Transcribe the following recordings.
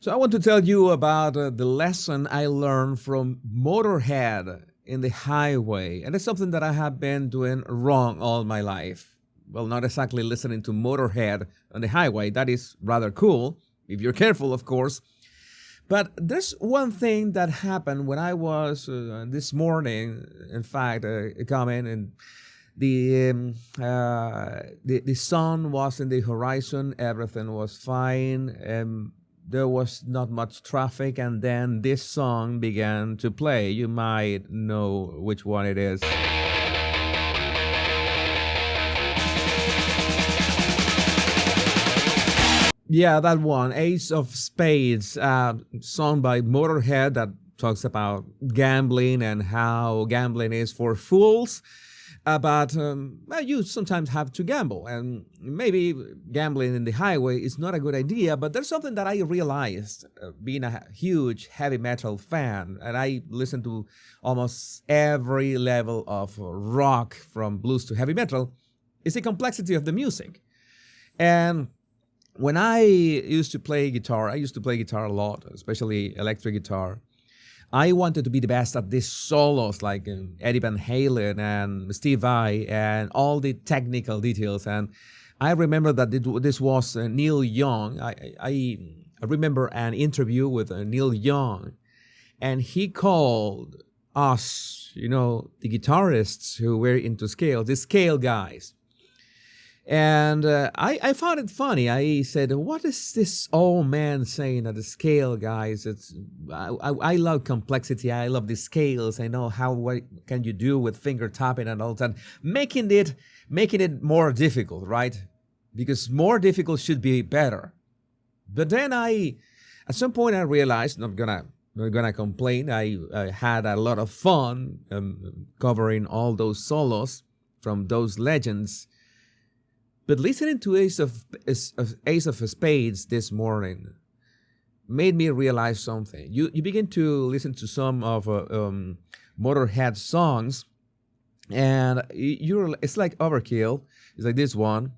So I want to tell you about the lesson I learned from Motörhead in the highway. And it's something that I have been doing wrong all my life. Well, not exactly listening to Motörhead on the highway. That is rather cool, if you're careful, of course. But there's one thing that happened when I was this morning, in fact, coming and the sun was in the horizon, everything was fine, there was not much traffic, and then this song began to play. You might know which one it is. Yeah, that one, Ace of Spades, song by Motörhead that talks about gambling and how gambling is for fools. But well, you sometimes have to gamble, and maybe gambling in the highway is not a good idea. But there's something that I realized, being a huge heavy metal fan, and I listen to almost every level of rock, from blues to heavy metal, is the complexity of the music. And when I used to play guitar, I used to play guitar a lot, especially electric guitar. I wanted to be the best at these solos like Eddie Van Halen and Steve Vai and all the technical details. And I remember that this was Neil Young. I remember an interview with Neil Young, and he called us, the guitarists who were into scale, the scale guys. And I found it funny. I said, what is this old man saying at the scale, guys? I love complexity. I love the scales. I know what can you do with finger tapping and all that. Making it more difficult, right? Because more difficult should be better. But then at some point I realized, not gonna complain. I had a lot of fun covering all those solos from those legends. But listening to Ace of Spades this morning made me realize something. You begin to listen to some of Motörhead songs, and it's like overkill. It's like this one.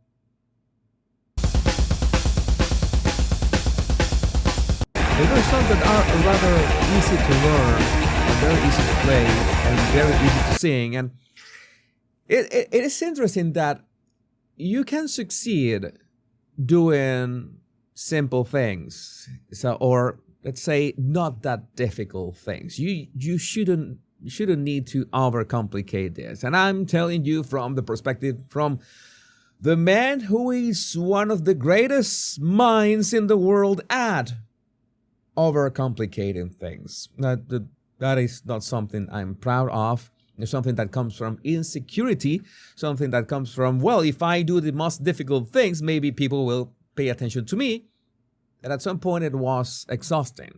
And there are songs that are rather easy to learn, and very easy to play, and very easy to sing. And it is interesting that you can succeed doing simple things, or let's say not that difficult things. You shouldn't need to overcomplicate this. And I'm telling you from the perspective from the man who is one of the greatest minds in the world at overcomplicating things. That is not something I'm proud of. It's something that comes from insecurity, something that comes from, well, if I do the most difficult things, maybe people will pay attention to me. And at some point it was exhausting.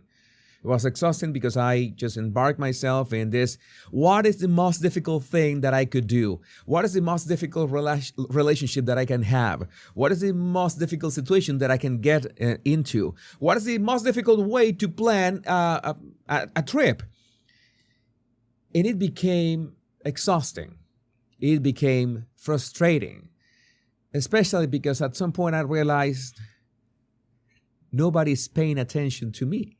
It was exhausting because I just embarked myself in this, what is the most difficult thing that I could do? What is the most difficult relationship that I can have? What is the most difficult situation that I can get into? What is the most difficult way to plan a trip? And it became exhausting. It became frustrating, especially because at some point I realized nobody's paying attention to me.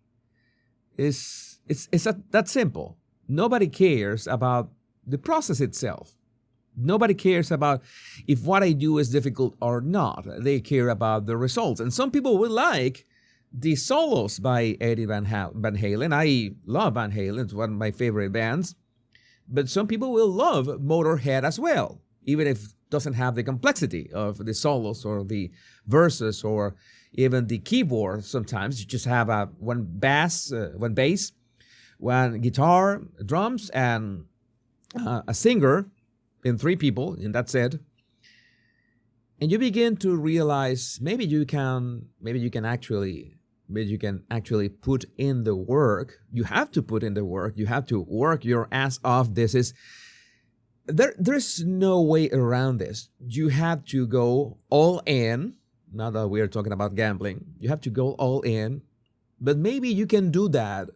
It's that simple. Nobody cares about the process itself. Nobody cares about if what I do is difficult or not. They care about the results. And some people will like the solos by Eddie Van Halen. I love Van Halen. It's one of my favorite bands. But some people will love Motörhead as well, even if it doesn't have the complexity of the solos or the verses or even the keyboard. Sometimes you just have one bass, one guitar, drums, and a singer in 3 people, and that's it. And you begin to realize maybe you can actually put in the work. You have to put in the work. You have to work your ass off. There's no way around this. You have to go all in. Now that we're talking about gambling, you have to go all in. But maybe you can do that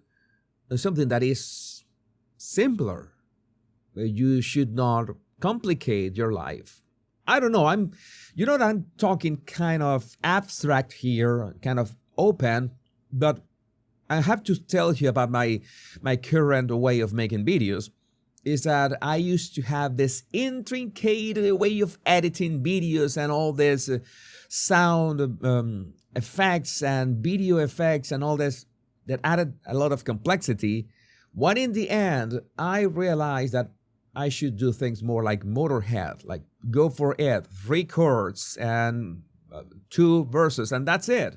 something that is simpler. You should not complicate your life. I don't know. I'm talking kind of abstract here, kind of open, but I have to tell you about my current way of making videos. Is that I used to have this intricate way of editing videos and all this sound effects and video effects and all this that added a lot of complexity. When in the end, I realized that I should do things more like Motörhead, like go for it, 3 chords and 2 verses, and that's it.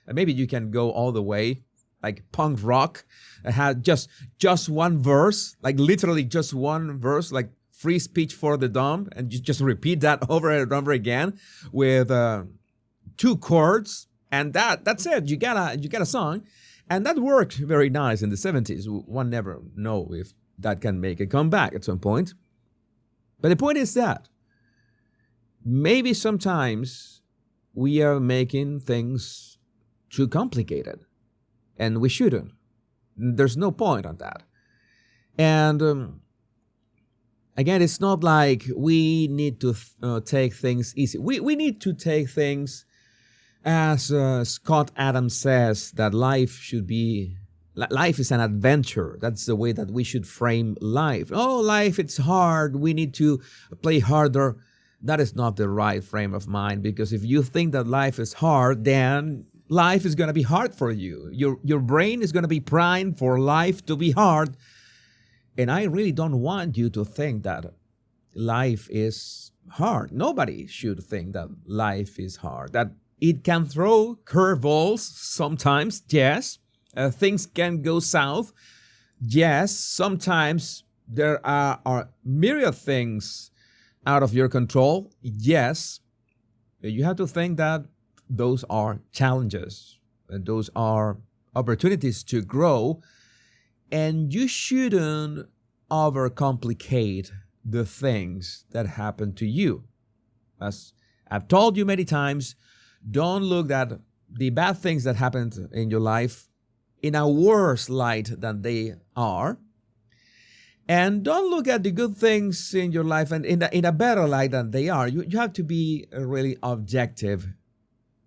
And maybe you can go all the way, like punk rock, and have just one verse, like literally just one verse, like free speech for the dumb, and you just repeat that over and over again with 2 chords, and that's it. You got a song, and that worked very nice in the 70s. One never know if that can make a comeback at some point. But the point is that maybe sometimes we are making things too complicated, and we shouldn't. There's no point on that. And again, it's not like we need to take things easy. We need to take things as Scott Adams says, that life is an adventure. That's the way that we should frame life. Oh, life, it's hard. We need to play harder. That is not the right frame of mind, because if you think that life is hard, then life is going to be hard for you. Your brain is going to be primed for life to be hard. And I really don't want you to think that life is hard. Nobody should think that life is hard. That it can throw curveballs sometimes, yes. Things can go south, yes. Sometimes there are myriad things out of your control, yes. You have to think that those are challenges, and those are opportunities to grow, and you shouldn't overcomplicate the things that happen to you. As I've told you many times, don't look at the bad things that happened in your life in a worse light than they are. And don't look at the good things in your life and in a better light than they are. You have to be really objective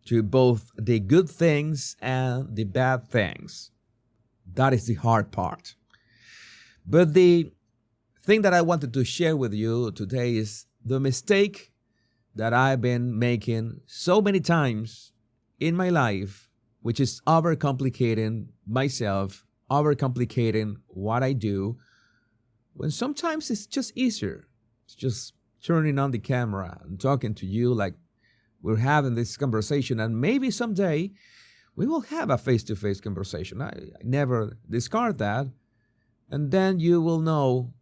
to both the good things and the bad things. That is the hard part. But the thing that I wanted to share with you today is the mistake that I've been making so many times in my life, which is overcomplicating myself, overcomplicating what I do, when sometimes it's just easier. It's just turning on the camera and talking to you like we're having this conversation, and maybe someday we will have a face-to-face conversation. I never discard that. And then you will know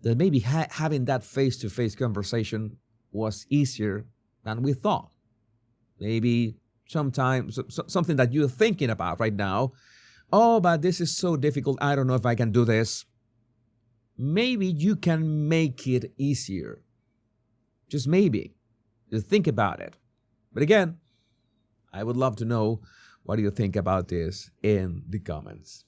that maybe having that face-to-face conversation was easier than we thought. Maybe sometimes something that you're thinking about right now, oh, but this is so difficult, I don't know if I can do this. Maybe you can make it easier. Just maybe. Just think about it. But again, I would love to know what you think about this in the comments.